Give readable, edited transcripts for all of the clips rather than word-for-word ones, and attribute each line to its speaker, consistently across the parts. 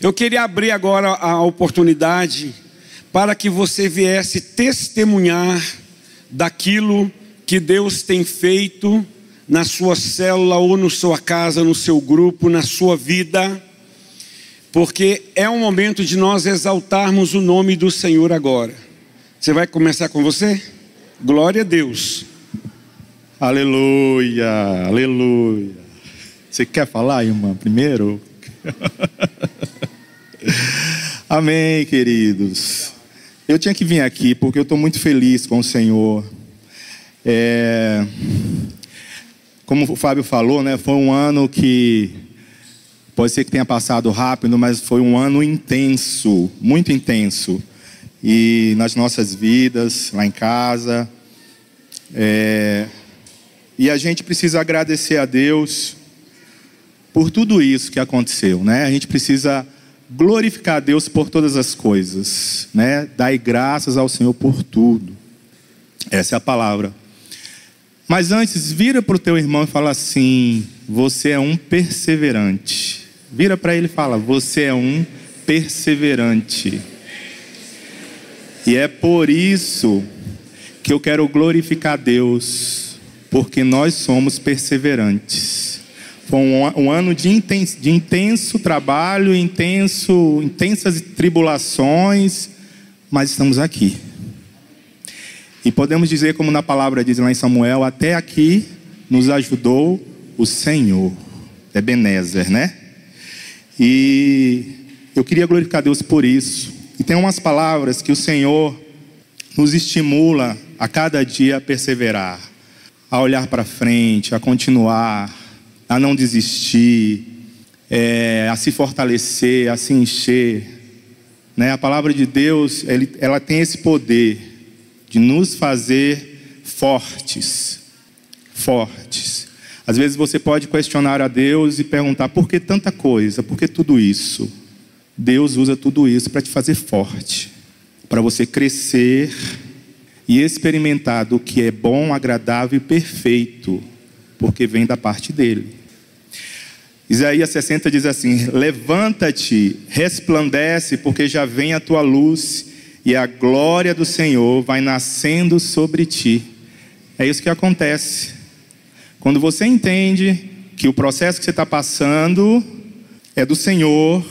Speaker 1: Eu queria abrir agora a oportunidade para que você viesse testemunhar daquilo que Deus tem feito na sua célula ou na sua casa, no seu grupo, na sua vida, porque é um momento de nós exaltarmos o nome do Senhor agora. Você vai começar com você? Glória a Deus.
Speaker 2: Aleluia, aleluia. Você quer falar, irmã, primeiro? Amém, queridos. Eu tinha que vir aqui porque eu estou muito feliz com o Senhor. Como o Fábio falou, né, foi um ano que pode ser que tenha passado rápido, mas foi um ano intenso, muito intenso. E nas nossas vidas, lá em casa. E a gente precisa agradecer a Deus por tudo isso que aconteceu, né? A gente precisa glorificar a Deus por todas as coisas, né? Dai graças ao Senhor por tudo. Essa é a palavra. Mas antes, vira para o teu irmão e fala assim: você é um perseverante. Vira para ele e fala: você é um perseverante. E é por isso que eu quero glorificar a Deus, porque nós somos perseverantes. Foi um ano de intenso trabalho, intensas tribulações, mas estamos aqui. E podemos dizer, como na palavra diz lá em Samuel: até aqui nos ajudou o Senhor. Ebenezer, né? E eu queria glorificar a Deus por isso. E tem umas palavras que o Senhor nos estimula a cada dia a perseverar, a olhar para frente, a continuar, a não desistir, a se fortalecer, a se encher, né? A palavra de Deus, ela tem esse poder de nos fazer fortes. Às vezes você pode questionar a Deus e perguntar: por que tanta coisa? Por que tudo isso? Deus usa tudo isso para te fazer forte, para você crescer e experimentar do que é bom, agradável e perfeito, porque vem da parte dele. Isaías 60 diz assim: levanta-te, resplandece, porque já vem a tua luz e a glória do Senhor vai nascendo sobre ti. É isso que acontece quando você entende que o processo que você está passando é do Senhor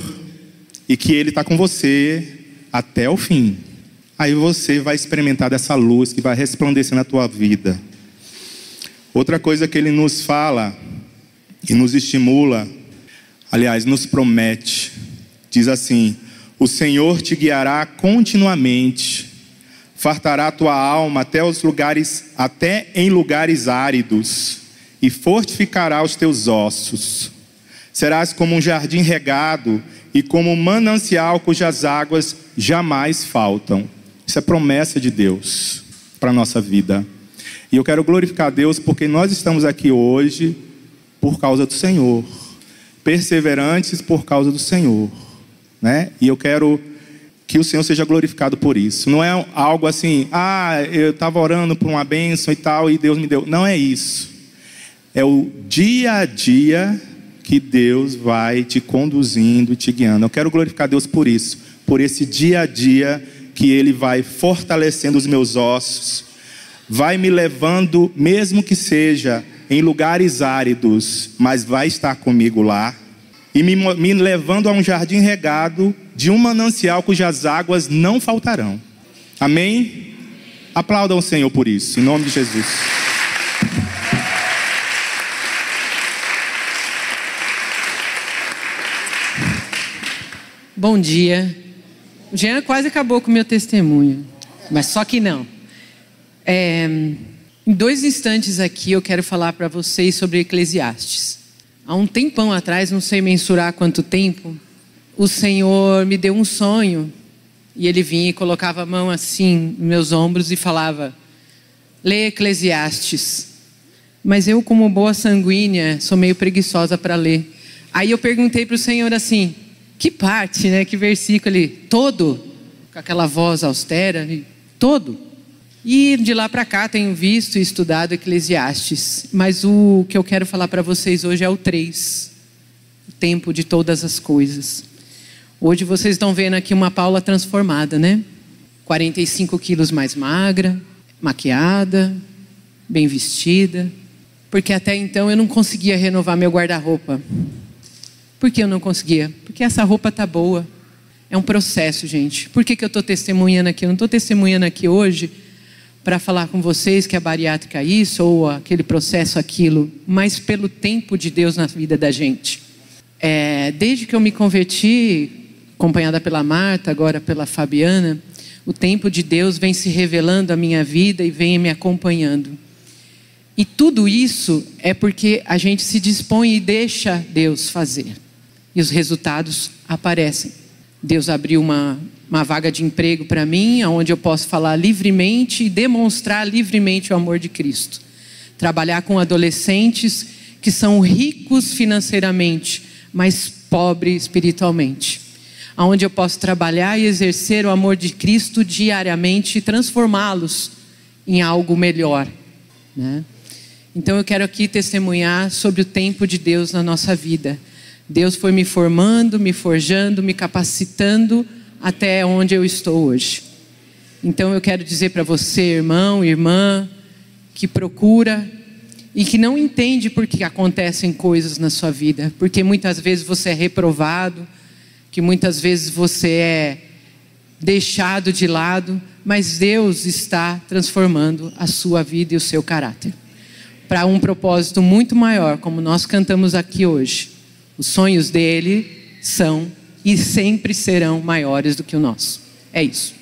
Speaker 2: e que Ele está com você até o fim. Aí você vai experimentar dessa luz que vai resplandecer na tua vida. Outra coisa que Ele nos fala e nos estimula, aliás, nos promete, diz assim: o Senhor te guiará continuamente, fartará a tua alma até em lugares áridos, e fortificará os teus ossos. Serás como um jardim regado e como um manancial cujas águas jamais faltam. Isso é promessa de Deus para a nossa vida. E eu quero glorificar a Deus porque nós estamos aqui hoje por causa do Senhor, perseverantes por causa do Senhor, né? E eu quero que o Senhor seja glorificado por isso. Não é algo assim: eu estava orando por uma bênção e tal e Deus me deu. Não é isso. É o dia a dia que Deus vai te conduzindo e te guiando. Eu quero glorificar a Deus por isso, por esse dia a dia que Ele vai fortalecendo os meus ossos, vai me levando, mesmo que seja em lugares áridos, mas vai estar comigo lá, e me levando a um jardim regado de um manancial cujas águas não faltarão. Amém? Aplaudam o Senhor por isso, em nome de Jesus.
Speaker 3: Bom dia. O Jean quase acabou com o meu testemunho, mas só que não. Em 2 instantes aqui eu quero falar para vocês sobre Eclesiastes. Há um tempão atrás, não sei mensurar quanto tempo, o Senhor me deu um sonho e Ele vinha e colocava a mão assim nos meus ombros e falava: lê Eclesiastes. Mas eu, como boa sanguínea, sou meio preguiçosa para ler. Aí eu perguntei para o Senhor assim: que parte, né? Que versículo? Ele: todo, com aquela voz austera, todo. E de lá para cá tenho visto e estudado Eclesiastes, mas o que eu quero falar para vocês hoje é o 3, o tempo de todas as coisas. Hoje vocês estão vendo aqui uma Paula transformada, né? 45 quilos mais magra, maquiada, bem vestida. Porque até então eu não conseguia renovar meu guarda-roupa. Por que eu não conseguia? Porque essa roupa tá boa. É um processo, gente. Por que eu estou testemunhando aqui? Eu não estou testemunhando aqui hoje para falar com vocês que a bariátrica é isso ou aquele processo aquilo, mas pelo tempo de Deus na vida da gente. Desde que eu me converti, acompanhada pela Marta, agora pela Fabiana, o tempo de Deus vem se revelando à minha vida e vem me acompanhando. E tudo isso é porque a gente se dispõe e deixa Deus fazer. E os resultados aparecem. Deus abriu uma vaga de emprego para mim, onde eu posso falar livremente e demonstrar livremente o amor de Cristo. Trabalhar com adolescentes que são ricos financeiramente, mas pobres espiritualmente. Onde eu posso trabalhar e exercer o amor de Cristo diariamente e transformá-los em algo melhor, né? Então eu quero aqui testemunhar sobre o tempo de Deus na nossa vida. Deus foi me formando, me forjando, me capacitando até onde eu estou hoje. Então eu quero dizer para você, irmão, irmã, que procura e que não entende por que acontecem coisas na sua vida. Porque muitas vezes você é reprovado, que muitas vezes você é deixado de lado, mas Deus está transformando a sua vida e o seu caráter para um propósito muito maior, como nós cantamos aqui hoje. Os sonhos dele são e sempre serão maiores do que o nosso. É isso.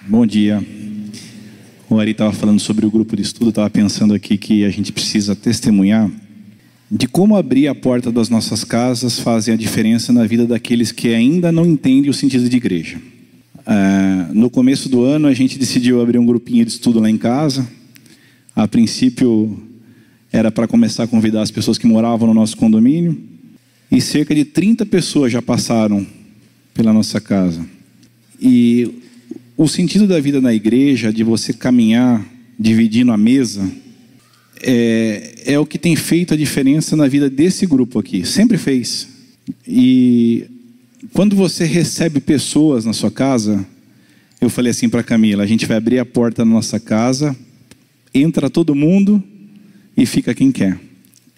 Speaker 2: Bom dia. O Ari estava falando sobre o grupo de estudo, estava pensando aqui que a gente precisa testemunhar de como abrir a porta das nossas casas fazem a diferença na vida daqueles que ainda não entendem o sentido de igreja. No começo do ano a gente decidiu abrir um grupinho de estudo lá em casa. A princípio era para começar a convidar as pessoas que moravam no nosso condomínio, e cerca de 30 pessoas já passaram pela nossa casa. E o sentido da vida na igreja, de você caminhar dividindo a mesa, é o que tem feito a diferença na vida desse grupo aqui. Sempre fez. E quando você recebe pessoas na sua casa, eu falei assim para Camila: a gente vai abrir a porta da nossa casa, entra todo mundo e fica quem quer.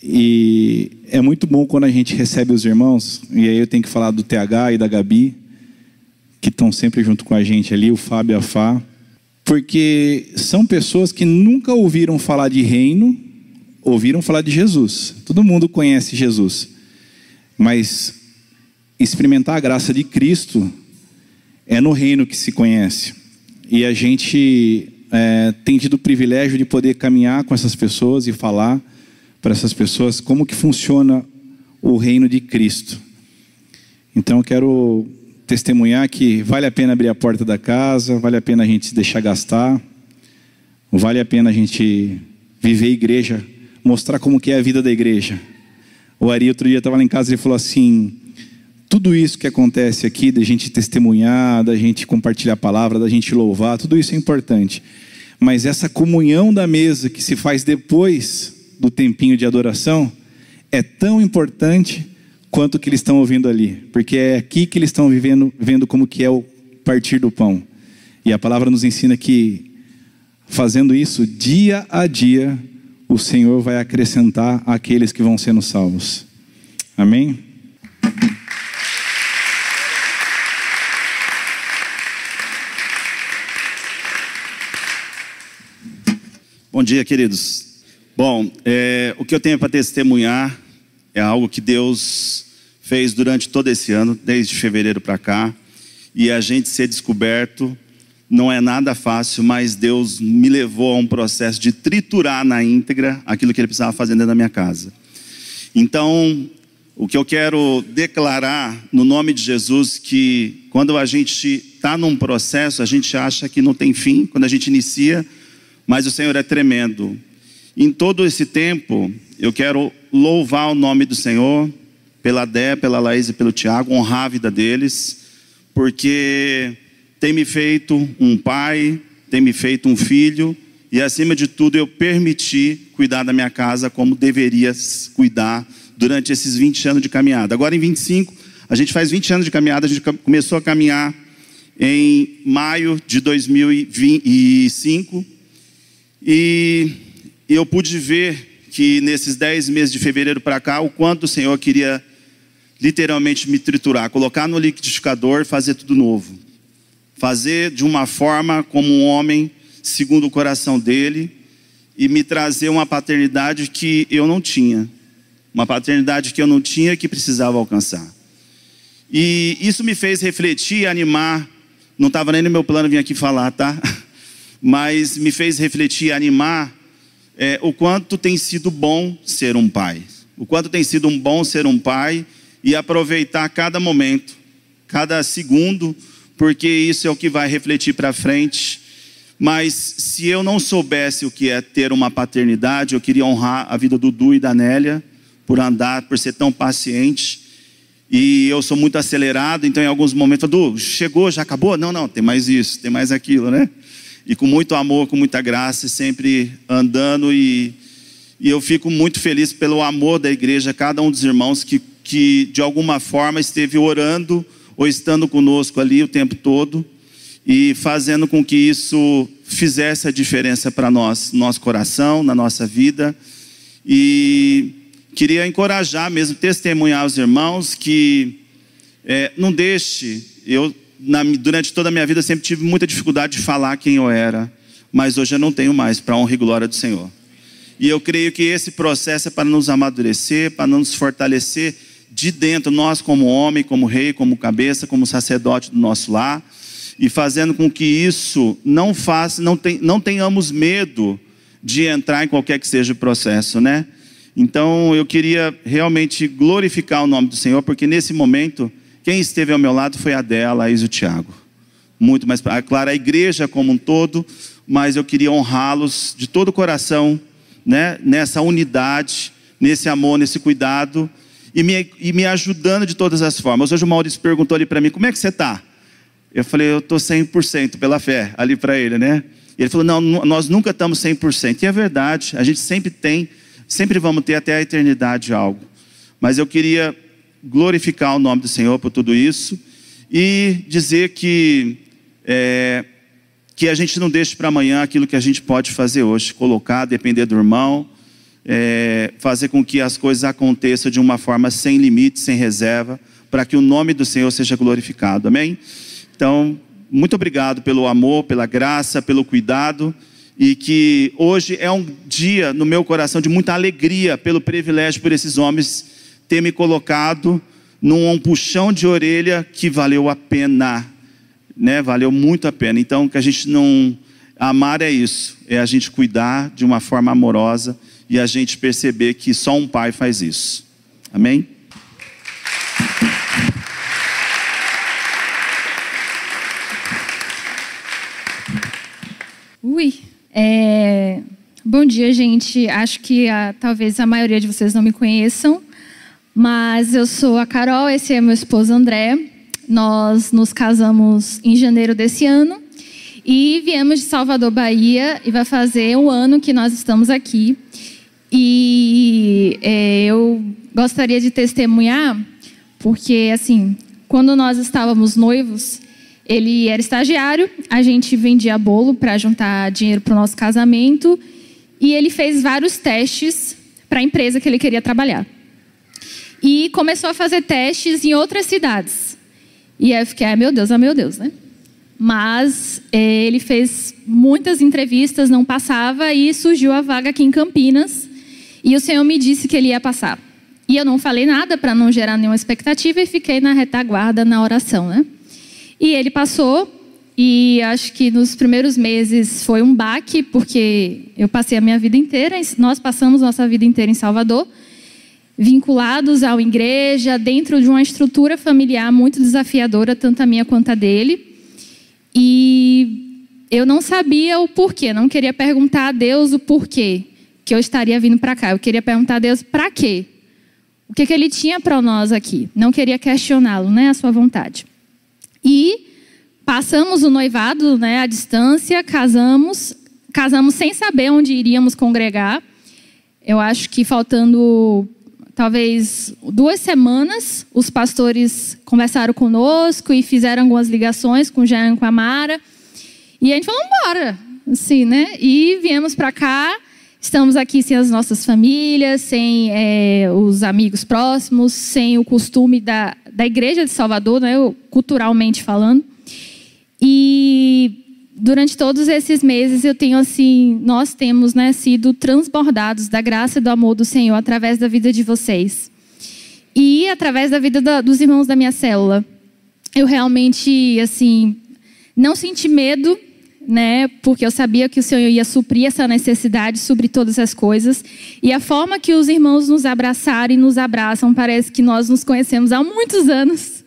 Speaker 2: E é muito bom quando a gente recebe os irmãos, e aí eu tenho que falar do TH e da Gabi, que estão sempre junto com a gente ali, o Fábio e a Fá, porque são pessoas que nunca ouviram falar de reino, ouviram falar de Jesus. Todo mundo conhece Jesus, mas experimentar a graça de Cristo é no reino que se conhece. E a gente tem tido o privilégio de poder caminhar com essas pessoas e falar para essas pessoas como que funciona o reino de Cristo. Então eu quero testemunhar que vale a pena abrir a porta da casa, vale a pena a gente se deixar gastar, vale a pena a gente viver a igreja, mostrar como que é a vida da igreja. O Ari outro dia estava lá em casa e ele falou assim: tudo isso que acontece aqui, da gente testemunhar, da gente compartilhar a palavra, da gente louvar, tudo isso é importante, mas essa comunhão da mesa que se faz depois do tempinho de adoração é tão importante quanto o que eles estão ouvindo ali, porque é aqui que eles estão vendo como que é o partir do pão. E a palavra nos ensina que fazendo isso dia a dia, o Senhor vai acrescentar àqueles que vão sendo salvos. Amém?
Speaker 4: Bom dia, queridos. Bom, o que eu tenho para testemunhar é algo que Deus fez durante todo esse ano, desde fevereiro para cá. E a gente ser descoberto não é nada fácil, mas Deus me levou a um processo de triturar na íntegra aquilo que Ele precisava fazer dentro da minha casa. Então, o que eu quero declarar no nome de Jesus, que quando a gente está num processo, a gente acha que não tem fim, quando a gente inicia, mas o Senhor é tremendo. Em todo esse tempo, eu quero louvar o nome do Senhor, pela Dé, pela Laís e pelo Tiago, honrar a vida deles, porque tem me feito um pai, tem me feito um filho, e acima de tudo eu permiti cuidar da minha casa como deveria cuidar durante esses 20 anos de caminhada. Agora em 25, a gente faz 20 anos de caminhada, a gente começou a caminhar em maio de 2005 e eu pude ver que nesses 10 meses de fevereiro para cá, o quanto o Senhor queria literalmente me triturar, colocar no liquidificador e fazer tudo novo. Fazer de uma forma como um homem, segundo o coração dele, e me trazer uma paternidade que eu não tinha. Uma paternidade que eu não tinha e que precisava alcançar. E isso me fez refletir e animar. Não estava nem no meu plano vir aqui falar, tá? Mas me fez refletir e animar o quanto tem sido bom ser um pai. O quanto tem sido bom ser um pai e aproveitar cada momento, cada segundo, porque isso é o que vai refletir para frente. Mas se eu não soubesse o que é ter uma paternidade, eu queria honrar a vida do Dudu e da Nélia, por ser tão paciente. E eu sou muito acelerado, então em alguns momentos, Dudu, chegou, já acabou? Não, tem mais isso, tem mais aquilo, né? E com muito amor, com muita graça, sempre andando. E eu fico muito feliz pelo amor da igreja, cada um dos irmãos que de alguma forma esteve orando ou estando conosco ali o tempo todo e fazendo com que isso fizesse a diferença para nós, no nosso coração, na nossa vida. E queria encorajar mesmo, testemunhar aos irmãos que não deixe, durante toda a minha vida sempre tive muita dificuldade de falar quem eu era, mas hoje eu não tenho mais, para a honra e glória do Senhor. E eu creio que esse processo é para nos amadurecer, para nos fortalecer de dentro, nós como homem, como rei, como cabeça, como sacerdote do nosso lar, e fazendo com que isso não tenhamos medo de entrar em qualquer que seja o processo, né? Então eu queria realmente glorificar o nome do Senhor, porque nesse momento, quem esteve ao meu lado foi a Adela, a Isa e o Tiago. Muito mais, claro, a igreja como um todo, mas eu queria honrá-los de todo o coração, né? Nessa unidade, nesse amor, nesse cuidado, e me ajudando de todas as formas. Hoje o Maurício perguntou ali para mim, como é que você está? Eu falei, eu estou 100% pela fé, ali para ele, né? E ele falou, não, nós nunca estamos 100%. E é verdade, a gente sempre vamos ter até a eternidade algo. Mas eu queria glorificar o nome do Senhor por tudo isso e dizer que a gente não deixe para amanhã aquilo que a gente pode fazer hoje, colocar, depender do irmão, fazer com que as coisas aconteçam de uma forma sem limite, sem reserva, para que o nome do Senhor seja glorificado, amém? Então, muito obrigado pelo amor, pela graça, pelo cuidado, e que hoje é um dia no meu coração de muita alegria pelo privilégio por esses homens ter me colocado num puxão de orelha que valeu a pena, né? Valeu muito a pena. Então, que a gente não... Amar é isso, é a gente cuidar de uma forma amorosa e a gente perceber que só um pai faz isso. Amém?
Speaker 5: Bom dia, gente. Acho que talvez a maioria de vocês não me conheçam, mas eu sou a Carol, esse é meu esposo André. Nós nos casamos em janeiro desse ano e viemos de Salvador, Bahia, e vai fazer um ano que nós estamos aqui. E eu gostaria de testemunhar, porque assim, quando nós estávamos noivos, ele era estagiário, a gente vendia bolo para juntar dinheiro para o nosso casamento, e ele fez vários testes para a empresa que ele queria trabalhar. E começou a fazer testes em outras cidades. E aí eu fiquei, meu Deus, né? Mas ele fez muitas entrevistas, não passava, e surgiu a vaga aqui em Campinas, e o Senhor me disse que ele ia passar. E eu não falei nada para não gerar nenhuma expectativa e fiquei na retaguarda, na oração, né? E ele passou, e acho que nos primeiros meses foi um baque, porque eu passei a minha vida inteira, nós passamos nossa vida inteira em Salvador, vinculados à igreja, dentro de uma estrutura familiar muito desafiadora, tanto a minha quanto a dele. E eu não sabia o porquê, não queria perguntar a Deus o porquê que eu estaria vindo para cá. Eu queria perguntar a Deus para quê? O que ele tinha para nós aqui? Não queria questioná-lo, né, a sua vontade. E passamos o noivado, né, à distância, casamos casamos sem saber onde iríamos congregar. Eu acho que faltando talvez 2 semanas, os pastores conversaram conosco e fizeram algumas ligações com o Jean e com a Mara. E a gente falou, embora, assim, né? E viemos para cá. Estamos aqui sem as nossas famílias, sem os amigos próximos, sem o costume da igreja de Salvador, né? Culturalmente falando. E durante todos esses meses nós temos, né, sido transbordados da graça e do amor do Senhor através da vida de vocês. E através da vida dos irmãos da minha célula. Eu realmente, não senti medo, né, porque eu sabia que o Senhor ia suprir essa necessidade sobre todas as coisas. E a forma que os irmãos nos abraçaram e nos abraçam, parece que nós nos conhecemos há muitos anos,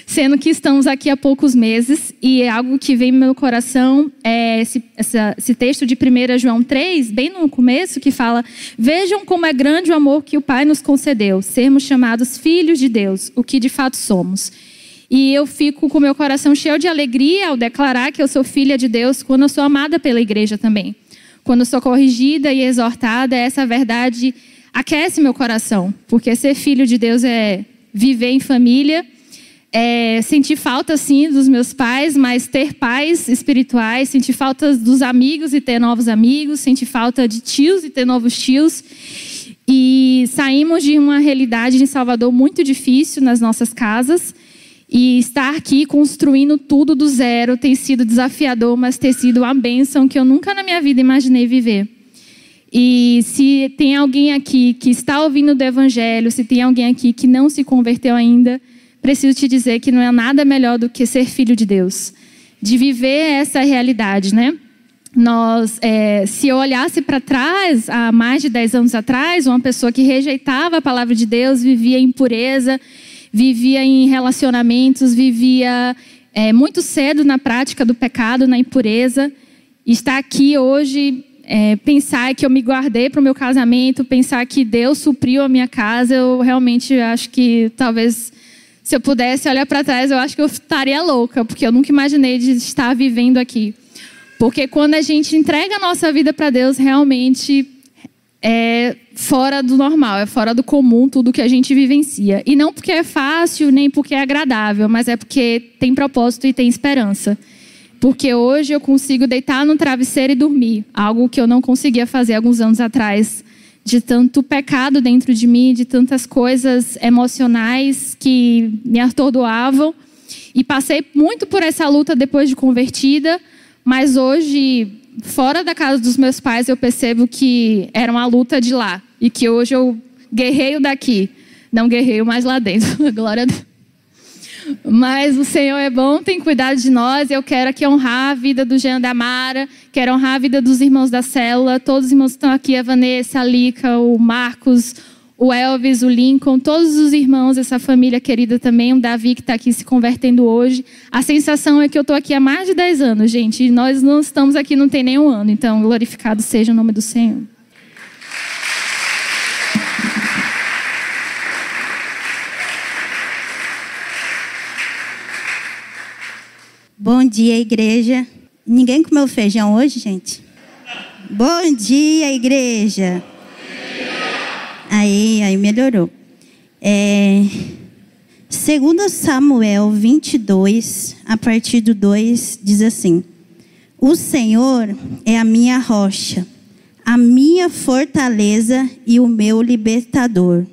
Speaker 5: sendo que estamos aqui há poucos meses. E é algo que vem no meu coração é esse texto de 1 João 3, bem no começo, que fala: vejam como é grande o amor que o Pai nos concedeu, sermos chamados filhos de Deus, o que de fato somos. E eu fico com o meu coração cheio de alegria ao declarar que eu sou filha de Deus quando eu sou amada pela igreja também. Quando eu sou corrigida e exortada, essa verdade aquece meu coração. Porque ser filho de Deus é viver em família, é sentir falta, sim, dos meus pais, mas ter pais espirituais, sentir falta dos amigos e ter novos amigos, sentir falta de tios e ter novos tios. E saímos de uma realidade em Salvador muito difícil nas nossas casas. E estar aqui construindo tudo do zero tem sido desafiador, mas tem sido uma bênção que eu nunca na minha vida imaginei viver. E se tem alguém aqui que está ouvindo do Evangelho, se tem alguém aqui que não se converteu ainda, preciso te dizer que não é nada melhor do que ser filho de Deus. De viver essa realidade, né? Se eu olhasse para trás, há mais de 10 anos atrás, uma pessoa que rejeitava a palavra de Deus, vivia em impureza, vivia em relacionamentos, vivia muito cedo na prática do pecado, na impureza. E estar aqui hoje, pensar que eu me guardei para o meu casamento, pensar que Deus supriu a minha casa, eu realmente acho que talvez, se eu pudesse olhar para trás, eu acho que eu estaria louca, porque eu nunca imaginei de estar vivendo aqui. Porque quando a gente entrega a nossa vida para Deus, realmente é fora do normal, é fora do comum tudo que a gente vivencia. E não porque é fácil, nem porque é agradável, mas é porque tem propósito e tem esperança. Porque hoje eu consigo deitar no travesseiro e dormir, algo que eu não conseguia fazer alguns anos atrás, de tanto pecado dentro de mim, de tantas coisas emocionais que me atordoavam. E passei muito por essa luta depois de convertida, mas hoje, fora da casa dos meus pais, eu percebo que era uma luta de lá. E que hoje eu guerreio daqui. Não guerreio mais lá dentro. Glória a Deus. Mas o Senhor é bom, tem cuidado de nós. Eu quero aqui honrar a vida do Jean, da Mara. Quero honrar a vida dos irmãos da célula. Todos os irmãos que estão aqui. A Vanessa, a Lica, o Marcos, o Elvis, o Lincoln. Todos os irmãos, essa família querida também. O Davi que está aqui se convertendo hoje. A sensação é que eu estou aqui há mais de 10 anos, gente. E nós não estamos aqui, não tem nenhum ano. Então, glorificado seja o nome do Senhor.
Speaker 6: Bom dia, igreja. Ninguém comeu feijão hoje, gente? Bom dia, igreja. Aí melhorou. 2 Samuel 22, a partir do 2, diz assim: o Senhor é a minha rocha, a minha fortaleza e o meu libertador.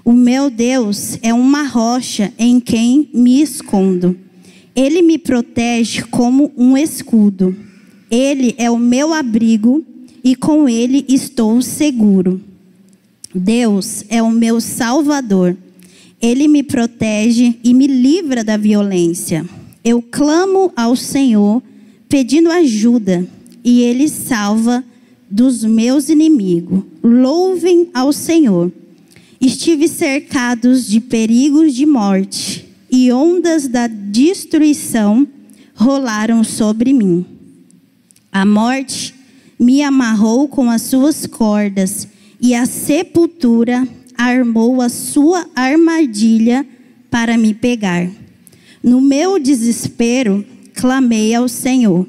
Speaker 6: O meu Deus é uma rocha em quem me escondo. Ele me protege como um escudo. Ele é o meu abrigo e com ele estou seguro. Deus é o meu salvador. Ele me protege e me livra da violência. Eu clamo ao Senhor pedindo ajuda e Ele salva dos meus inimigos. Louvem ao Senhor. Estive cercados de perigos de morte e ondas da destruição rolaram sobre mim. A morte me amarrou com as suas cordas e a sepultura armou a sua armadilha para me pegar. No meu desespero, clamei ao Senhor.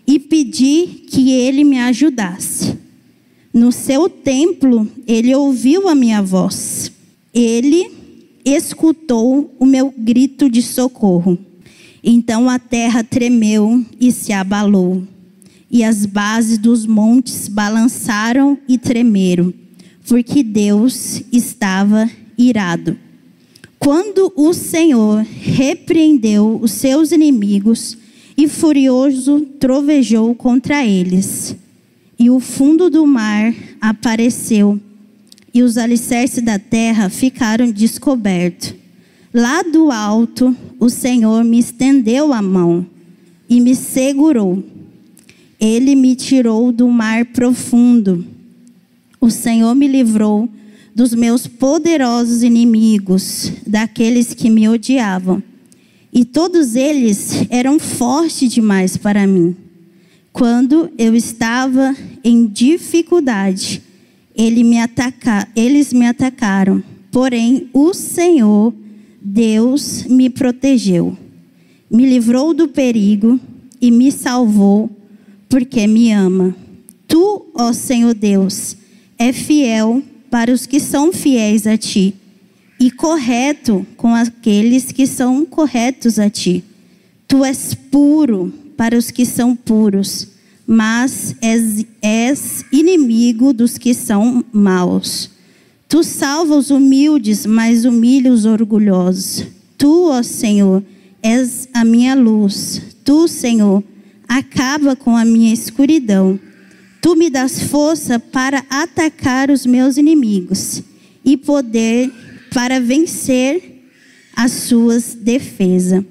Speaker 6: e pedi que ele me ajudasse. No seu templo, ele ouviu a minha voz. Ele escutou o meu grito de socorro. Então a terra tremeu e se abalou, e as bases dos montes balançaram e tremeram, porque Deus estava irado. Quando o Senhor repreendeu os seus inimigos e furioso trovejou contra eles, e o fundo do mar apareceu, e os alicerces da terra ficaram descobertos. Lá do alto, o Senhor me estendeu a mão e me segurou. Ele me tirou do mar profundo. O Senhor me livrou dos meus poderosos inimigos, daqueles que me odiavam. E todos eles eram fortes demais para mim. Quando eu estava em dificuldade, eles me atacaram. Porém, o Senhor, Deus, me protegeu. Me livrou do perigo e me salvou, porque me ama. Tu, ó Senhor Deus, é fiel para os que são fiéis a ti, e correto com aqueles que são corretos a ti. Tu és puro para os que são puros, mas és inimigo dos que são maus. Tu salva os humildes, mas humilha os orgulhosos. Tu, ó Senhor, és a minha luz. Tu, Senhor, acaba com a minha escuridão. Tu me das força para atacar os meus inimigos e poder para vencer as suas defesas.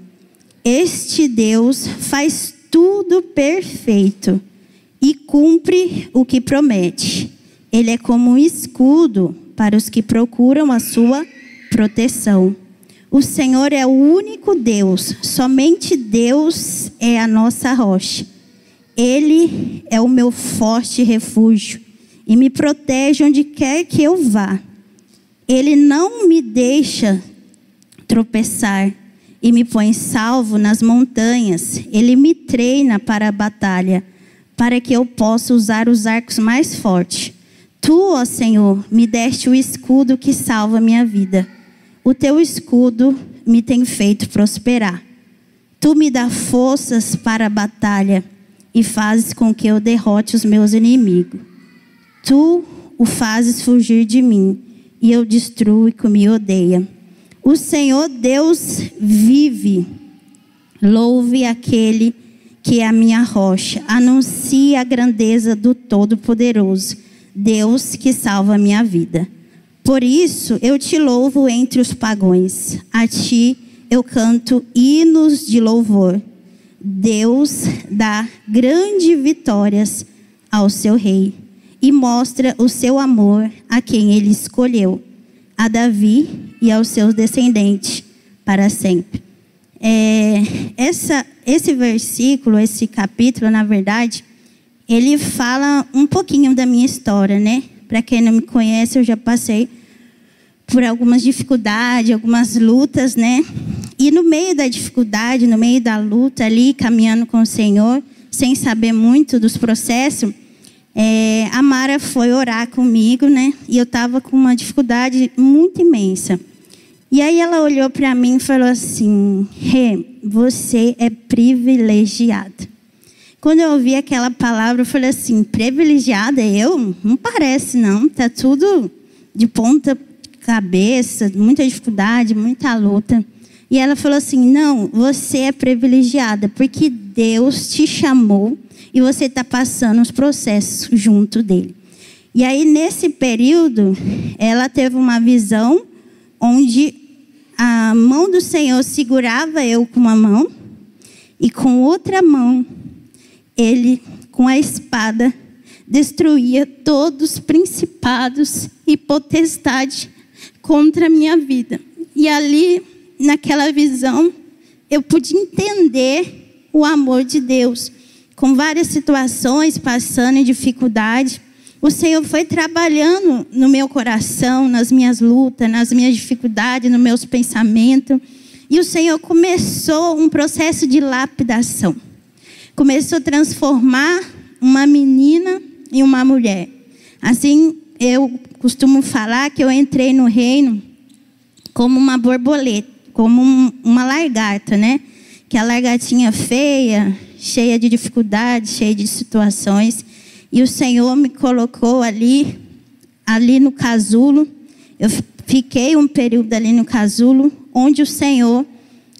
Speaker 6: Este Deus faz tudo perfeito e cumpre o que promete. Ele é como um escudo para os que procuram a sua proteção. O Senhor é o único Deus, somente Deus é a nossa rocha. Ele é o meu forte refúgio e me protege onde quer que eu vá. Ele não me deixa tropeçar e me põe salvo nas montanhas. Ele me treina para a batalha, para que eu possa usar os arcos mais fortes. Tu, ó Senhor, me deste o escudo que salva a minha vida. O teu escudo me tem feito prosperar. Tu me dá forças para a batalha e fazes com que eu derrote os meus inimigos. Tu o fazes fugir de mim e eu destruo o que me odeia. O Senhor Deus vive. Louve aquele que é a minha rocha. Anuncie a grandeza do Todo-Poderoso, Deus que salva a minha vida. Por isso eu te louvo entre os pagãos. A ti eu canto hinos de louvor. Deus dá grandes vitórias ao seu rei e mostra o seu amor a quem ele escolheu, a Davi e aos seus descendentes para sempre. Esse versículo, esse capítulo, na verdade, ele fala um pouquinho da minha história, né? Para quem não me conhece, eu já passei por algumas dificuldades, algumas lutas, né? E no meio da dificuldade, no meio da luta ali, caminhando com o Senhor, sem saber muito dos processos, a Mara foi orar comigo, né? E eu estava com uma dificuldade muito imensa. E aí ela olhou para mim e falou assim: Rê, você é privilegiada. Quando eu ouvi aquela palavra, eu falei assim: privilegiada? Eu? Não parece, não. Está tudo de ponta cabeça, muita dificuldade, muita luta. E ela falou assim: não, você é privilegiada, porque Deus te chamou e você está passando os processos junto dele. E aí, nesse período, ela teve uma visão onde a mão do Senhor segurava eu com uma mão e com outra mão, ele, com a espada, destruía todos os principados e potestades contra a minha vida. E ali, naquela visão, eu pude entender o amor de Deus. Com várias situações, passando em dificuldade, o Senhor foi trabalhando no meu coração, nas minhas lutas, nas minhas dificuldades, nos meus pensamentos. E o Senhor começou um processo de lapidação. começou a transformar uma menina em uma mulher. Assim, eu costumo falar que eu entrei no reino como uma borboleta, como uma lagarta, né? Que a lagartinha feia, cheia de dificuldades, cheia de situações. E o Senhor me colocou ali no casulo. Eu fiquei um período ali no casulo, onde o Senhor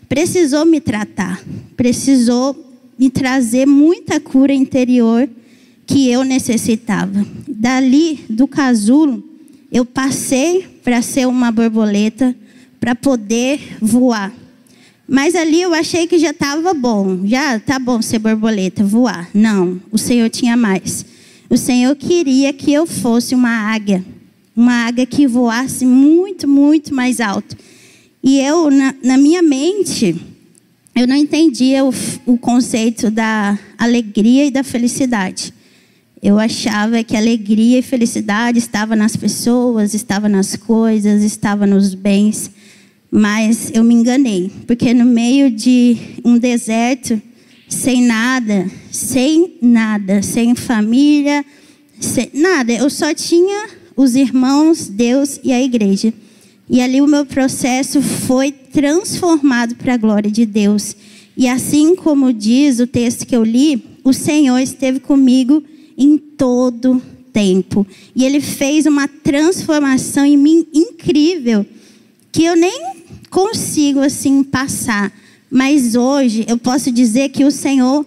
Speaker 6: precisou me tratar, precisou me trazer muita cura interior que eu necessitava. Dali, do casulo, eu passei para ser uma borboleta, para poder voar. Mas ali eu achei que já estava bom. Já está bom ser borboleta, voar. Não, o Senhor tinha mais. O Senhor queria que eu fosse uma águia que voasse muito, muito mais alto. E eu, na minha mente, eu não entendia o conceito da alegria e da felicidade. Eu achava que alegria e felicidade estava nas pessoas, estava nas coisas, estava nos bens. Mas eu me enganei, porque no meio de um deserto, sem nada, sem família, sem nada. Eu só tinha os irmãos, Deus e a igreja. E ali o meu processo foi transformado para a glória de Deus. E assim como diz o texto que eu li, o Senhor esteve comigo em todo tempo. E Ele fez uma transformação em mim incrível, que eu nem consigo assim passar. Mas hoje eu posso dizer que o Senhor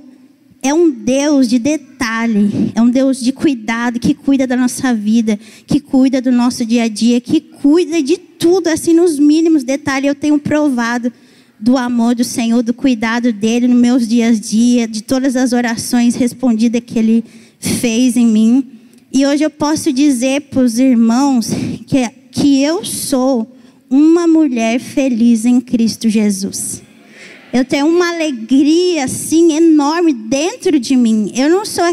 Speaker 6: é um Deus de detalhe, é um Deus de cuidado, que cuida da nossa vida, que cuida do nosso dia a dia, que cuida de tudo, assim, nos mínimos detalhes. Eu tenho provado do amor do Senhor, do cuidado dEle nos meus dias a dia, de todas as orações respondidas que Ele fez em mim. E hoje eu posso dizer para os irmãos que eu sou uma mulher feliz em Cristo Jesus. Eu tenho uma alegria assim enorme dentro de mim. Eu não sou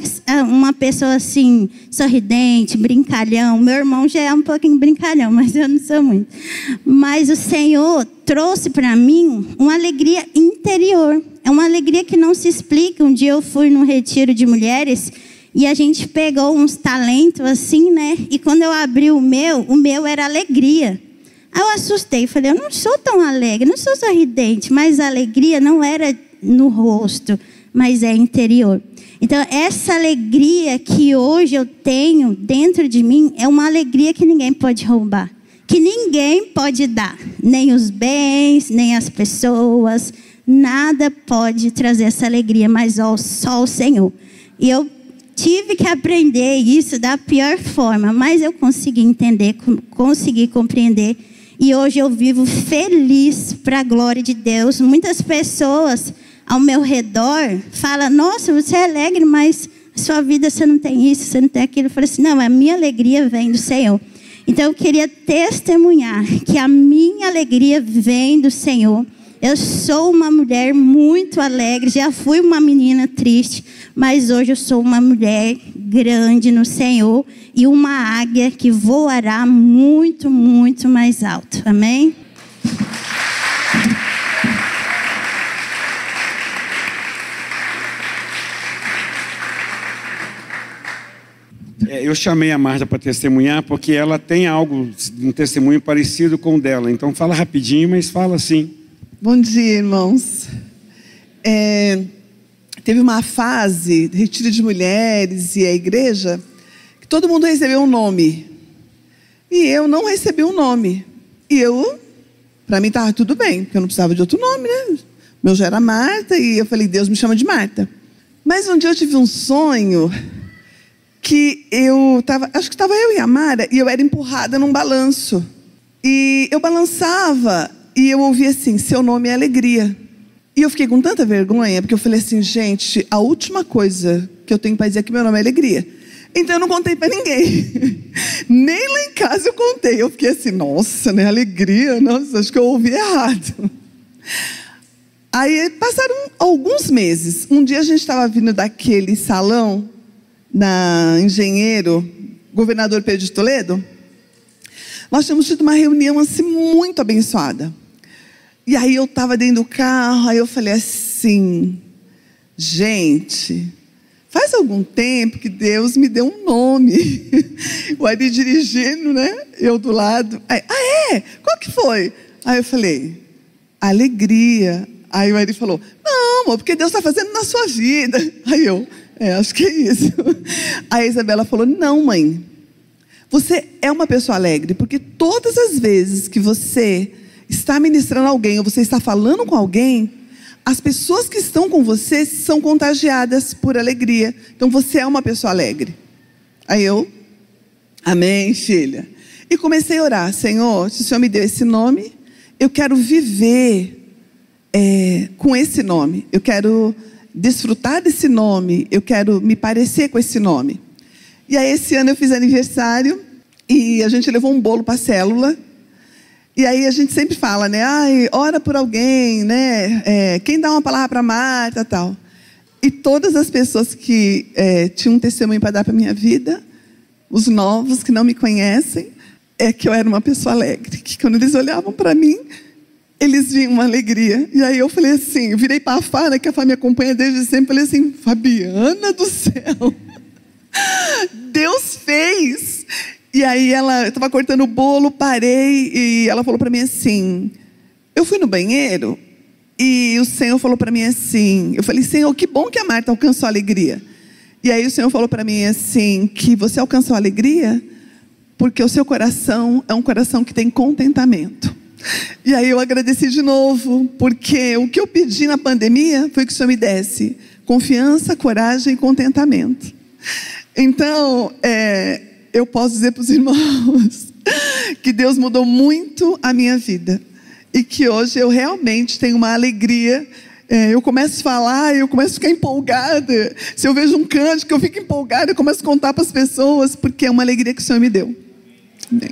Speaker 6: uma pessoa assim sorridente, brincalhão. Meu irmão já é um pouquinho brincalhão, mas eu não sou muito. Mas o Senhor trouxe para mim uma alegria interior. É uma alegria que não se explica. Um dia eu fui num retiro de mulheres e a gente pegou uns talentos assim, né? E quando eu abri o meu era alegria. Aí eu assustei, falei, eu não sou tão alegre, não sou sorridente, mas a alegria não era no rosto, mas é interior. Então, essa alegria que hoje eu tenho dentro de mim é uma alegria que ninguém pode roubar, que ninguém pode dar, nem os bens, nem as pessoas, nada pode trazer essa alegria, mas só o Senhor. E eu tive que aprender isso da pior forma, mas eu consegui entender, consegui compreender. E hoje eu vivo feliz para a glória de Deus. Muitas pessoas ao meu redor falam, nossa, você é alegre, mas a sua vida você não tem isso, você não tem aquilo. Eu falei assim, não, a minha alegria vem do Senhor. Então eu queria testemunhar que a minha alegria vem do Senhor. Eu sou uma mulher muito alegre, já fui uma menina triste, mas hoje eu sou uma mulher grande no Senhor e uma águia que voará muito, muito mais alto. Amém?
Speaker 1: Eu chamei a Marta para testemunhar porque ela tem algo, um testemunho parecido com o dela. Então fala rapidinho, mas fala assim.
Speaker 7: Bom dia, irmãos. Teve uma fase, retiro de mulheres e a igreja, que todo mundo recebeu um nome. E eu não recebi um nome. E para mim estava tudo bem, porque eu não precisava de outro nome, né? Meu já era Marta, e eu falei, Deus me chama de Marta. Mas um dia eu tive um sonho que acho que estava eu e a Mara, e eu era empurrada num balanço. E eu balançava, e eu ouvi assim, seu nome é Alegria. E eu fiquei com tanta vergonha, porque eu falei assim, gente, a última coisa que eu tenho para dizer é que meu nome é Alegria. Então eu não contei para ninguém. Nem lá em casa eu contei. Eu fiquei assim, nossa, né, Alegria, nossa, acho que eu ouvi errado. Aí passaram alguns meses. Um dia a gente estava vindo daquele salão, na Engenheiro, governador Pedro de Toledo. Nós tínhamos tido uma reunião assim, muito abençoada. E aí eu estava dentro do carro, aí eu falei assim, Gente, faz algum tempo que Deus me deu um nome. O Ari dirigindo, né? Eu do lado. Aí, qual que foi? Aí eu falei, alegria. Aí o Ari falou, não, amor, porque Deus está fazendo na sua vida. Aí eu, acho que é isso. Aí a Isabela falou, não, mãe, você é uma pessoa alegre, porque todas as vezes que você está ministrando alguém, ou você está falando com alguém, as pessoas que estão com você são contagiadas por alegria. Então você é uma pessoa alegre. Aí eu, amém, filha. E comecei a orar, Senhor, se o Senhor me deu esse nome, eu quero viver com esse nome, eu quero desfrutar desse nome, eu quero me parecer com esse nome. E aí esse ano eu fiz aniversário e a gente levou um bolo para a célula. E aí a gente sempre fala, né? Ora por alguém, né? Quem dá uma palavra para Marta, tal. E todas as pessoas que tinham um testemunho para dar para minha vida, os novos que não me conhecem, que eu era uma pessoa alegre, que quando eles olhavam para mim, eles viam uma alegria. E aí eu falei assim, eu virei para a Fá, né, que a Fá me acompanha desde sempre, falei assim, Fabiana do céu, Deus fez. E aí eu estava cortando o bolo, parei, e ela falou para mim assim, eu fui no banheiro, e o Senhor falou para mim assim, eu falei, Senhor, que bom que a Marta alcançou a alegria. E aí o Senhor falou para mim assim, que você alcançou a alegria, porque o seu coração é um coração que tem contentamento. E aí eu agradeci de novo, porque o que eu pedi na pandemia foi que o Senhor me desse confiança, coragem e contentamento. Então, eu posso dizer para os irmãos que Deus mudou muito a minha vida. E que hoje eu realmente tenho uma alegria. Eu começo a falar, eu começo a ficar empolgada. Se eu vejo um cântico, eu fico empolgada, eu começo a contar para as pessoas, porque é uma alegria que o Senhor me deu. Amém.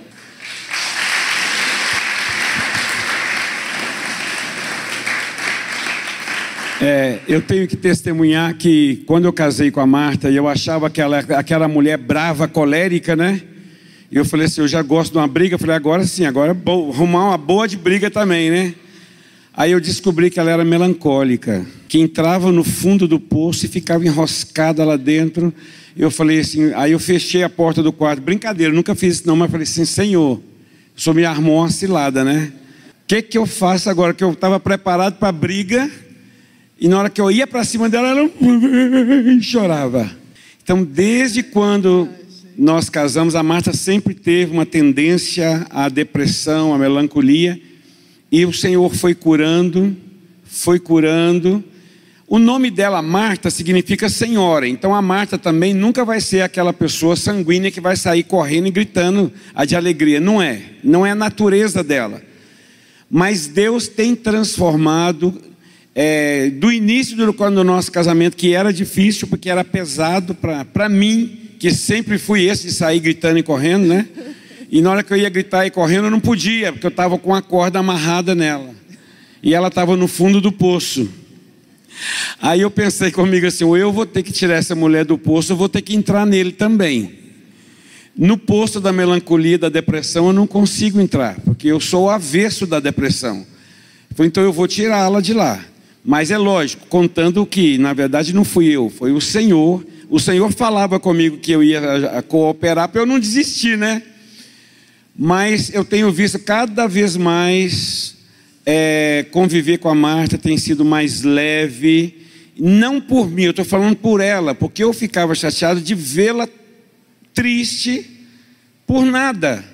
Speaker 1: Eu tenho que testemunhar que quando eu casei com a Marta, eu achava que ela aquela mulher brava, colérica, né? E eu falei assim, eu já gosto de uma briga. Eu falei, agora sim, agora vou arrumar uma boa de briga também, né? Aí eu descobri que ela era melancólica, que entrava no fundo do poço e ficava enroscada lá dentro. Eu falei assim, aí eu fechei a porta do quarto. Brincadeira, eu nunca fiz isso não, mas falei assim, Senhor, o Senhor me armou uma cilada, né? O que eu faço agora? Que eu estava preparado para a briga. E na hora que eu ia para cima dela, ela chorava. Então, desde quando nós casamos, a Marta sempre teve uma tendência à depressão, à melancolia. E o Senhor foi curando, foi curando. O nome dela, Marta, significa senhora. Então, a Marta também nunca vai ser aquela pessoa sanguínea que vai sair correndo e gritando de alegria. Não é. Não é a natureza dela. Mas Deus tem transformado... do início do nosso casamento, que era difícil, porque era pesado para mim, que sempre fui esse de sair gritando e correndo, né? E na hora que eu ia gritar e correndo, eu não podia, porque eu estava com a corda amarrada nela. E ela estava no fundo do poço. Aí eu pensei comigo assim, ou eu vou ter que tirar essa mulher do poço, eu vou ter que entrar nele também. No poço da melancolia, da depressão, eu não consigo entrar, porque eu sou o avesso da depressão. Então eu vou tirá-la de lá. Mas é lógico, contando que, na verdade, não fui eu, foi o Senhor. O Senhor falava comigo que eu ia cooperar para eu não desistir, né? Mas eu tenho visto cada vez mais conviver com a Marta tem sido mais leve. Não por mim, eu estou falando por ela, porque eu ficava chateado de vê-la triste por nada.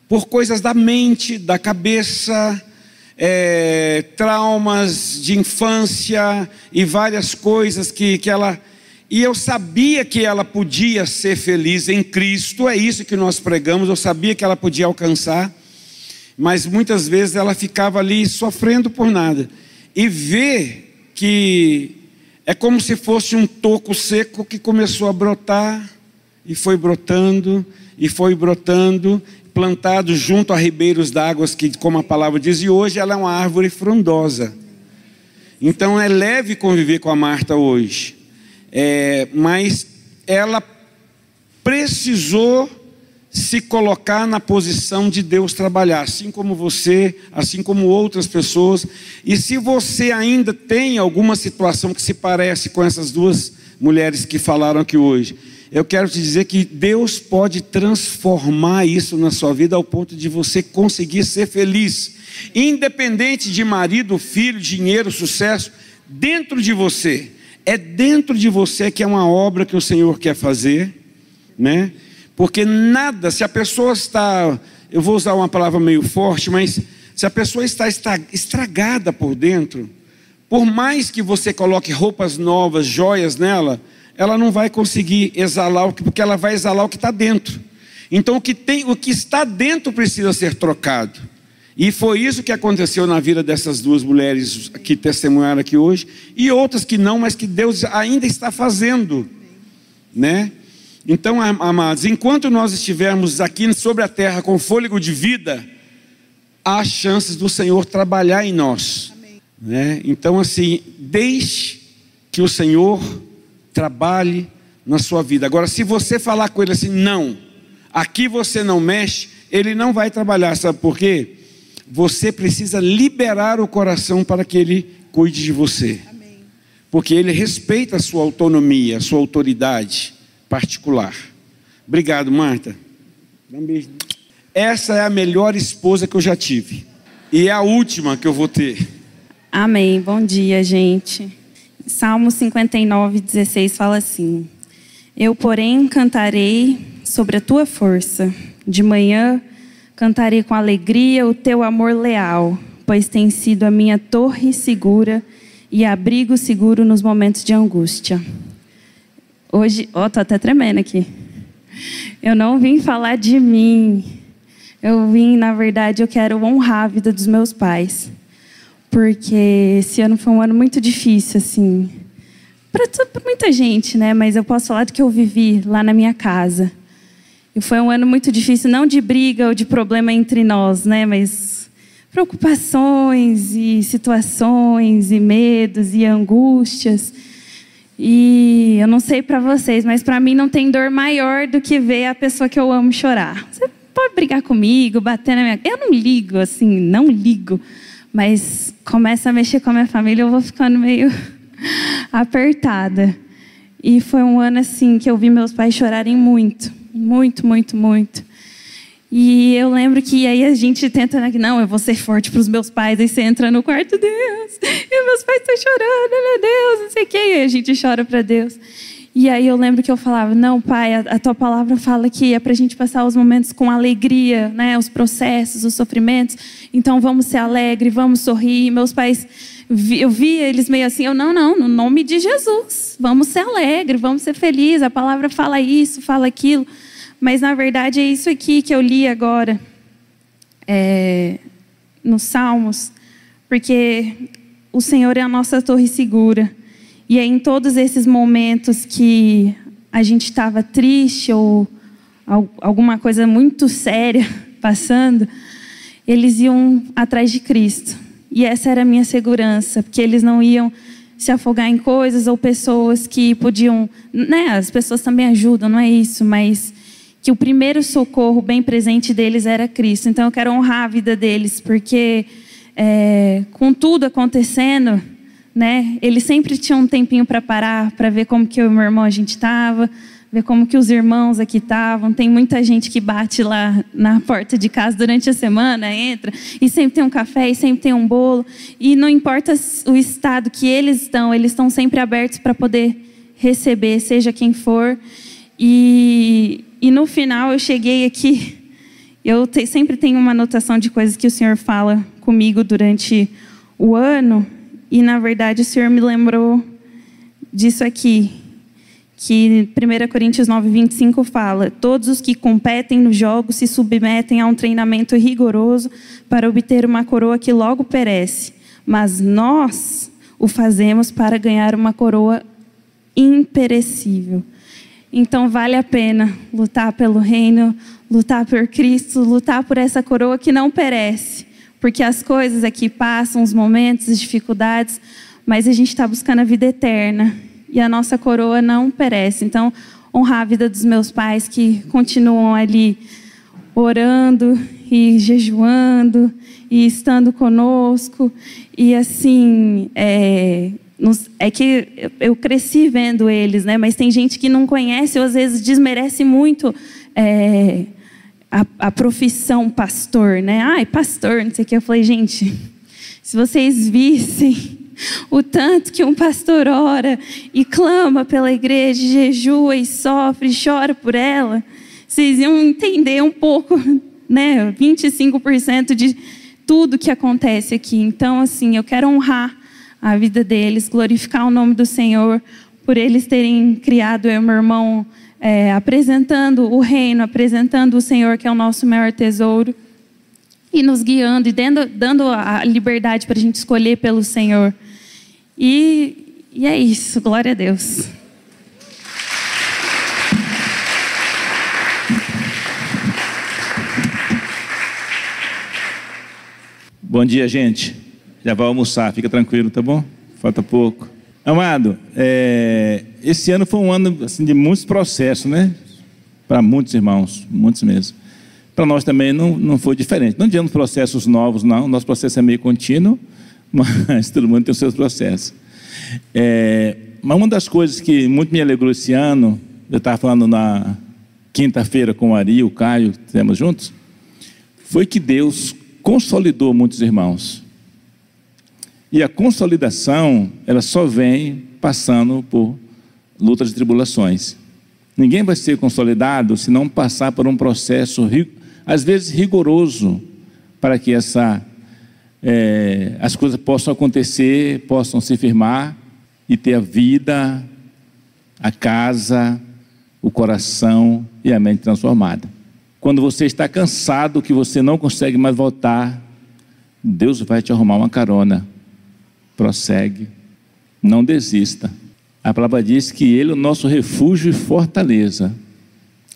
Speaker 1: Por coisas da mente, da cabeça... traumas de infância e várias coisas que ela... E eu sabia que ela podia ser feliz em Cristo, é isso que nós pregamos, eu sabia que ela podia alcançar, mas muitas vezes ela ficava ali sofrendo por nada. E ver que é como se fosse um toco seco que começou a brotar, e foi brotando, e foi brotando, plantado junto a ribeiros d'água, que, como a palavra diz, e hoje ela é uma árvore frondosa. Então é leve conviver com a Marta hoje, mas ela precisou se colocar na posição de Deus trabalhar, assim como você, assim como outras pessoas. E se você ainda tem alguma situação que se parece com essas duas mulheres que falaram aqui hoje, eu quero te dizer que Deus pode transformar isso na sua vida ao ponto de você conseguir ser feliz, independente de marido, filho, dinheiro, sucesso, dentro de você. É dentro de você que é uma obra que o Senhor quer fazer, né? Porque nada, se a pessoa está, eu vou usar uma palavra meio forte, mas se a pessoa está estragada por dentro, por mais que você coloque roupas novas, joias nela, ela não vai conseguir exalar, porque ela vai exalar o que está dentro. Então o que está dentro precisa ser trocado. E foi isso que aconteceu na vida dessas duas mulheres que testemunharam aqui hoje, e outras que não, mas que Deus ainda está fazendo, né? Então, amados, enquanto nós estivermos aqui sobre a terra com fôlego de vida, há chances do Senhor trabalhar em nós, né? Então, assim, deixe que o Senhor trabalhe na sua vida. Agora, se você falar com Ele assim, não, aqui você não mexe, Ele não vai trabalhar. Sabe por quê? Você precisa liberar o coração para que Ele cuide de você. Amém. Porque Ele respeita a sua autonomia, a sua autoridade particular. Obrigado, Marta. Dá um beijo. Essa é a melhor esposa que eu já tive. E é a última que eu vou ter.
Speaker 8: Amém. Bom dia, gente. Salmo 59:16 fala assim: eu, porém, cantarei sobre a tua força. De manhã cantarei com alegria o teu amor leal, pois tem sido a minha torre segura e abrigo seguro nos momentos de angústia. Hoje, tô até tremendo aqui. Eu não vim falar de mim. Eu vim, na verdade, eu quero honrar a vida dos meus pais. Porque esse ano foi um ano muito difícil, assim, para muita gente, né? Mas eu posso falar do que eu vivi lá na minha casa. E foi um ano muito difícil, não de briga ou de problema entre nós, né? Mas preocupações e situações e medos e angústias. E eu não sei para vocês, mas para mim não tem dor maior do que ver a pessoa que eu amo chorar. Você pode brigar comigo, bater na minha... Eu não ligo, assim, não ligo. Mas começa a mexer com a minha família, eu vou ficando meio apertada. E foi um ano assim que eu vi meus pais chorarem muito, muito, muito, muito. E eu lembro que aí a gente tenta, não, eu vou ser forte para os meus pais. Aí você entra no quarto, Deus, e meus pais estão chorando, meu Deus, não sei o quê. E aí a gente chora para Deus. E aí eu lembro que eu falava, não, pai, a tua palavra fala que é para a gente passar os momentos com alegria, né? Os processos, os sofrimentos. Então vamos ser alegres, vamos sorrir. Meus pais, eu via eles meio assim, não, no nome de Jesus, vamos ser alegres, vamos ser felizes. A palavra fala isso, fala aquilo. Mas na verdade é isso aqui que eu li agora, nos Salmos, porque o Senhor é a nossa torre segura. E é em todos esses momentos que a gente estava triste ou alguma coisa muito séria passando, eles iam atrás de Cristo. E essa era a minha segurança, porque eles não iam se afogar em coisas ou pessoas que podiam... Né, as pessoas também ajudam, não é isso, mas que o primeiro socorro bem presente deles era Cristo. Então eu quero honrar a vida deles, porque com tudo acontecendo... Né? Eles sempre tinham um tempinho para parar, para ver como que eu e meu irmão a gente estava, ver como que os irmãos aqui estavam. Tem muita gente que bate lá na porta de casa durante a semana, entra, e sempre tem um café, e sempre tem um bolo. E não importa o estado que eles estão sempre abertos para poder receber, seja quem for. E no final eu cheguei aqui, sempre tenho uma anotação de coisas que o Senhor fala comigo durante o ano. E, na verdade, o Senhor me lembrou disso aqui, que 1 Coríntios 9:25 fala: todos os que competem nos jogos se submetem a um treinamento rigoroso para obter uma coroa que logo perece, mas nós o fazemos para ganhar uma coroa imperecível. Então, vale a pena lutar pelo reino, lutar por Cristo, lutar por essa coroa que não perece. Porque as coisas aqui passam, os momentos, as dificuldades, mas a gente está buscando a vida eterna. E a nossa coroa não perece. Então, honrar a vida dos meus pais que continuam ali orando e jejuando e estando conosco. E assim, é que eu cresci vendo eles, né? Mas tem gente que não conhece ou às vezes desmerece muito a profissão pastor, né? Ai, pastor, não sei o que. Eu falei, gente, se vocês vissem o tanto que um pastor ora e clama pela igreja, jejua e sofre, chora por ela, vocês iam entender um pouco, né? 25% de tudo que acontece aqui. Então, assim, eu quero honrar a vida deles, glorificar o nome do Senhor por eles terem criado eu e meu irmão, apresentando o reino, apresentando o Senhor, que é o nosso maior tesouro, e nos guiando e dando a liberdade para a gente escolher pelo Senhor. E é isso, glória a Deus.
Speaker 9: Bom dia, gente. Já vai almoçar, fica tranquilo, tá bom? Falta pouco. Amado, esse ano foi um ano assim, de muitos processos, né? Para muitos irmãos, muitos mesmo. Para nós também não foi diferente. Não tivemos processos novos, não. Nosso processo é meio contínuo, mas todo mundo tem os seus processos. Mas uma das coisas que muito me alegrou esse ano, eu estava falando na quinta-feira com o Ari, o Caio, que estivemos juntos, foi que Deus consolidou muitos irmãos. E a consolidação, ela só vem passando por lutas e tribulações. Ninguém vai ser consolidado se não passar por um processo, às vezes rigoroso, para que as coisas possam acontecer, possam se firmar e ter a vida, a casa, o coração e a mente transformada. Quando você está cansado, que você não consegue mais voltar, Deus vai te arrumar uma carona. Prossegue, não desista. A palavra diz que Ele é o nosso refúgio e fortaleza.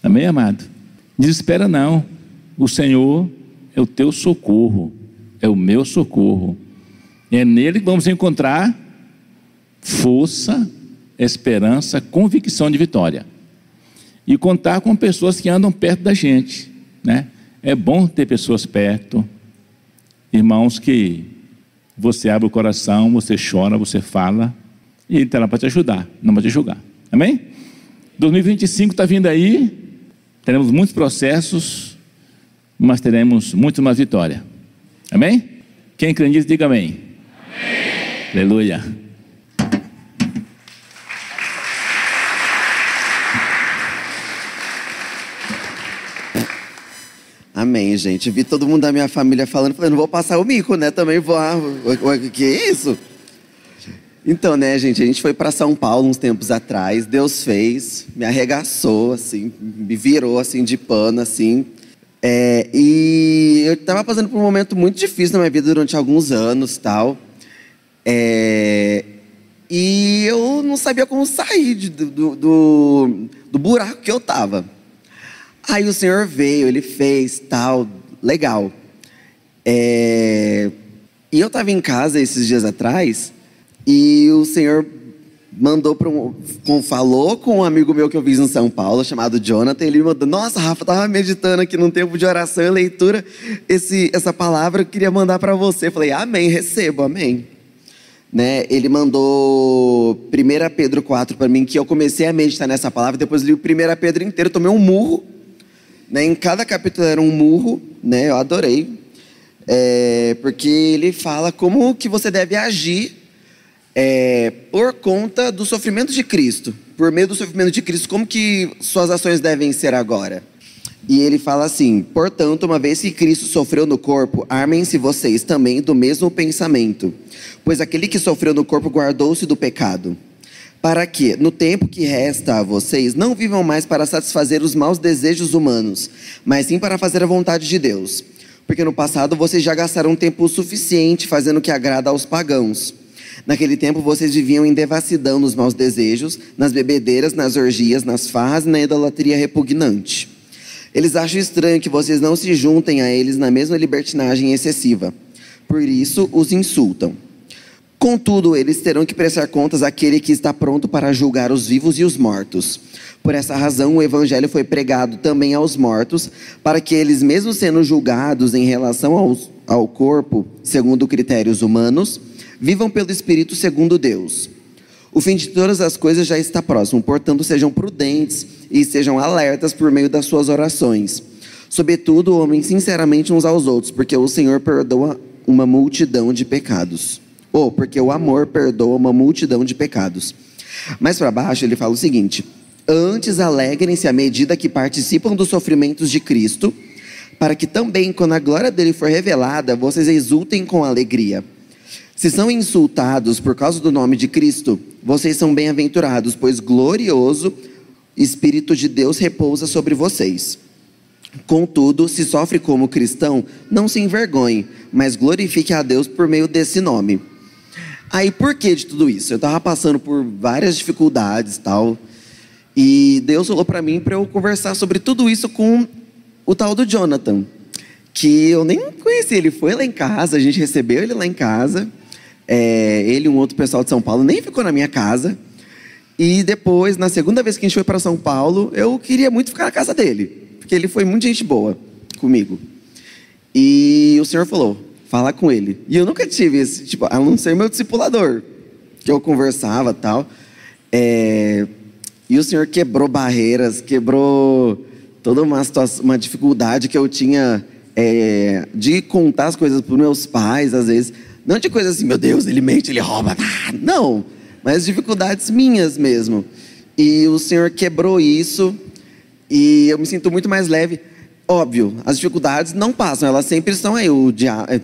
Speaker 9: Amém, amado? Desespera não. O Senhor é o teu socorro, é o meu socorro. É nele que vamos encontrar força, esperança, convicção de vitória. E contar com pessoas que andam perto da gente, né? É bom ter pessoas perto, irmãos que você abre o coração, você chora, você fala, e Ele está lá para te ajudar, não para te julgar. Amém? 2025 está vindo aí, teremos muitos processos, mas teremos muito mais vitória. Amém? Quem crê nisso, diga amém. Amém. Aleluia.
Speaker 10: Amém, gente. Vi todo mundo da minha família falando, falei, não vou passar o mico, né? Também vou. Que isso? Então, né, gente, a gente foi para São Paulo uns tempos atrás. Deus fez, me arregaçou, assim, me virou, assim, de pano, assim. E eu estava passando por um momento muito difícil na minha vida durante alguns anos, tal. E eu não sabia como sair do buraco que eu estava. Aí o Senhor veio, Ele fez, tal, legal. E eu estava em casa esses dias atrás, e o Senhor falou com um amigo meu que eu fiz em São Paulo, chamado Jonathan. Ele me mandou, nossa, Rafa, estava meditando aqui num tempo de oração e leitura, essa palavra eu queria mandar para você. Eu falei, amém, recebo, amém. Né? Ele mandou 1 Pedro 4 para mim, que eu comecei a meditar nessa palavra, depois li o 1 Pedro inteiro, tomei um murro. Né, em cada capítulo era um murro, né, eu adorei, porque ele fala como que você deve agir por conta do sofrimento de Cristo, por meio do sofrimento de Cristo, como que suas ações devem ser agora. E ele fala assim, portanto, uma vez que Cristo sofreu no corpo, armem-se vocês também do mesmo pensamento, pois aquele que sofreu no corpo guardou-se do pecado, para que, no tempo que resta a vocês, não vivam mais para satisfazer os maus desejos humanos, mas sim para fazer a vontade de Deus. Porque no passado vocês já gastaram tempo suficiente fazendo o que agrada aos pagãos. Naquele tempo vocês viviam em devassidão nos maus desejos, nas bebedeiras, nas orgias, nas farras e na idolatria repugnante. Eles acham estranho que vocês não se juntem a eles na mesma libertinagem excessiva. Por isso os insultam. Contudo, eles terão que prestar contas àquele que está pronto para julgar os vivos e os mortos. Por essa razão, o evangelho foi pregado também aos mortos, para que eles, mesmo sendo julgados em relação ao corpo, segundo critérios humanos, vivam pelo Espírito segundo Deus. O fim de todas as coisas já está próximo, portanto sejam prudentes e sejam alertas por meio das suas orações. Sobretudo, amem sinceramente uns aos outros, porque o Senhor perdoa uma multidão de pecados. Porque o amor perdoa uma multidão de pecados. Mais para baixo ele fala o seguinte: antes alegrem-se à medida que participam dos sofrimentos de Cristo, para que também, quando a glória dele for revelada, vocês exultem com alegria. Se são insultados por causa do nome de Cristo, vocês são bem-aventurados, pois glorioso Espírito de Deus repousa sobre vocês. Contudo, se sofre como cristão, não se envergonhe, mas glorifique a Deus por meio desse nome. Aí, por que de tudo isso? Eu estava passando por várias dificuldades e tal, e Deus falou para mim para eu conversar sobre tudo isso com o tal do Jonathan, que eu nem conheci. Ele foi lá em casa, a gente recebeu ele lá em casa, ele e um outro pessoal de São Paulo nem ficou na minha casa, e depois, na segunda vez que a gente foi para São Paulo, eu queria muito ficar na casa dele, porque ele foi muito gente boa comigo. E o Senhor falou: fala com ele. E eu nunca tive esse, a não ser meu discipulador, que eu conversava e tal. E o Senhor quebrou barreiras, quebrou toda uma situação, uma dificuldade que eu tinha de contar as coisas para os meus pais, às vezes. Não de coisas assim, meu Deus, ele mente, ele rouba. Não, mas dificuldades minhas mesmo. E o Senhor quebrou isso, e eu me sinto muito mais leve. Óbvio, as dificuldades não passam, elas sempre estão aí.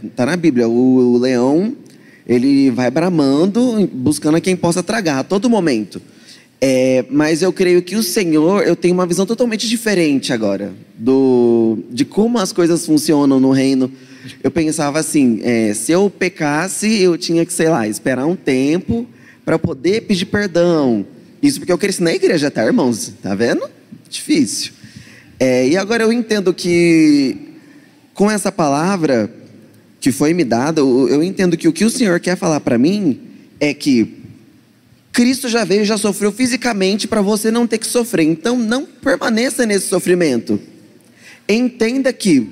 Speaker 10: Está na Bíblia, o leão, ele vai bramando, buscando a quem possa tragar a todo momento. Mas eu creio que o Senhor, eu tenho uma visão totalmente diferente agora de como as coisas funcionam no reino. Eu pensava assim, se eu pecasse, eu tinha que, sei lá, esperar um tempo para poder pedir perdão. Isso porque eu cresci na igreja, tá, irmãos? Tá vendo? Difícil. E agora eu entendo que, com essa palavra que foi me dada, eu entendo que o que o Senhor quer falar para mim é que Cristo já veio, já sofreu fisicamente para você não ter que sofrer. Então não permaneça nesse sofrimento. Entenda que,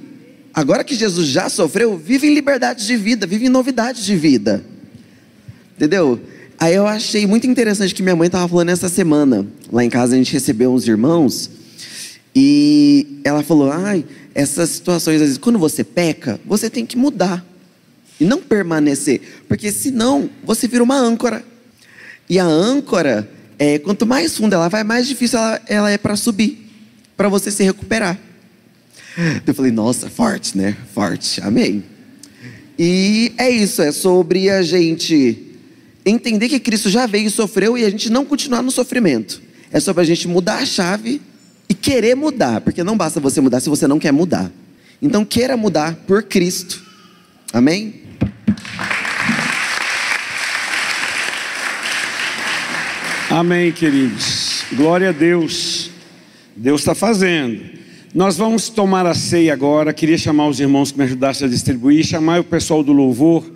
Speaker 10: agora que Jesus já sofreu, vive em liberdade de vida, vive em novidade de vida. Entendeu? Aí eu achei muito interessante que minha mãe estava falando essa semana. Lá em casa a gente recebeu uns irmãos. E ela falou: essas situações, às vezes, quando você peca, você tem que mudar e não permanecer, porque senão você vira uma âncora. E a âncora, quanto mais fundo ela vai, mais difícil ela é para subir, para você se recuperar. Eu falei: nossa, forte, né? Forte, amém. E é isso, é sobre a gente entender que Cristo já veio e sofreu, e a gente não continuar no sofrimento. É sobre a gente mudar a chave e querer mudar, porque não basta você mudar se você não quer mudar. Então queira mudar por Cristo. Amém?
Speaker 1: Amém, queridos. Glória a Deus. Deus está fazendo. Nós vamos tomar a ceia agora. Queria chamar os irmãos que me ajudassem a distribuir, chamar o pessoal do louvor.